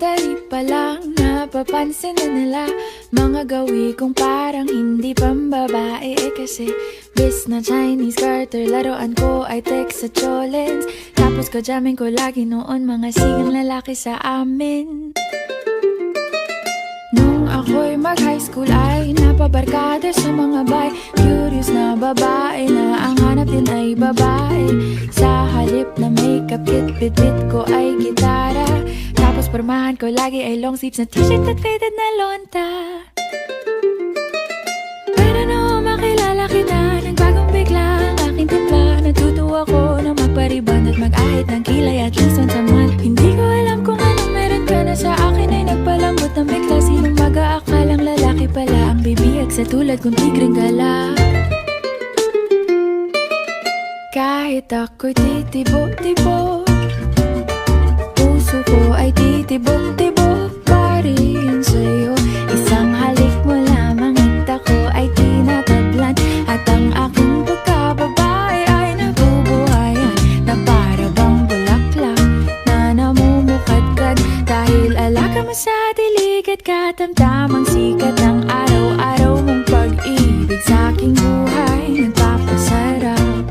Dali pa lang napapansin na nila mga gawi kong parang hindi pambabae. Kasi bis na Chinese garter, laruan ko ay text sa cholens. Tapos kajamin ko lagi noon mga sigang lalaki sa amin. Nung ako'y mag-high school ay napabarkada sa mga bay. Curious na babae na ang hanap din ay babae. Sa halip na makeup kit, bit-bit ko ay gitara. Tapos pormahan ko lagi ay long sleeves na t-shirt at faded na lonta. Pero nung makilala kita, nagbagong bigla ang aking timpla. Natutuwa ko na magpariban at mag-ahit ng kilay at least once a month. Hindi ko alam kung anong meron ka na sa akin ay nagpalambot ng bigla. Sinong mag-aakalang lalaki pala ang bibihag sa tulad kong tigreng gala. Kahit ako'y titibok-tibok, puso ko ay titibok-tibok pa rin sa'yo. Isang halik mo lamang at ako ay tinatablan. At ang aking pagkababae ay nabubuhayan na para bang bulaklak na namumukadkad. Dahil alaga mo sa dilig at katamtamang sikat ng araw-araw mong pag-ibig sa aking buhay nagpapasarap.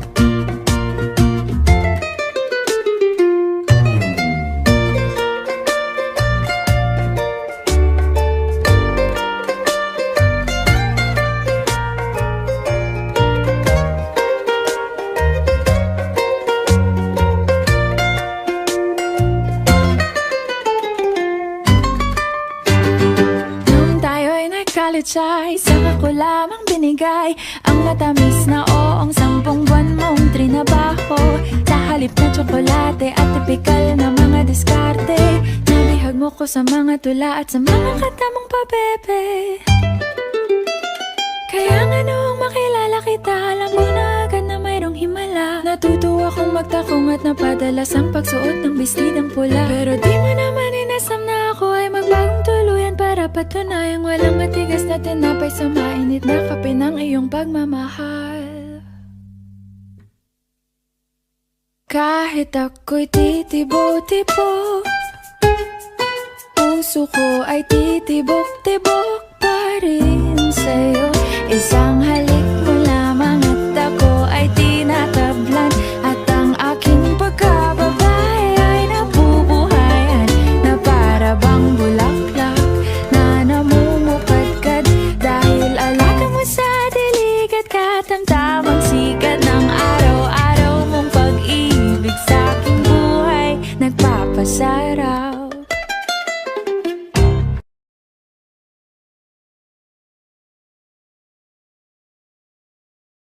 Ay saka ko lamang binigay ang matamis na oong 10 buwan mong trinabaho. Sa halip na tsokolate at tipikal na mga diskarte, nabihag mo ko sa mga tula at sa mga kata mong pabebe. Kaya nga noong makilala kita, alam ko na agad na mayroong himala. Natutuwa kong magtakong at napadalas ang pagsuot ng bestidang pula. Pero di mo naman inasam na ako ay magbagong tuluyan para patunayang walang matigas na tinapay sa mainit na kape ng iyong pagmamahal. Kahit ako'y titibok-tibok, puso ko ay titibok-tibok pa rin sa'yo. Isang halik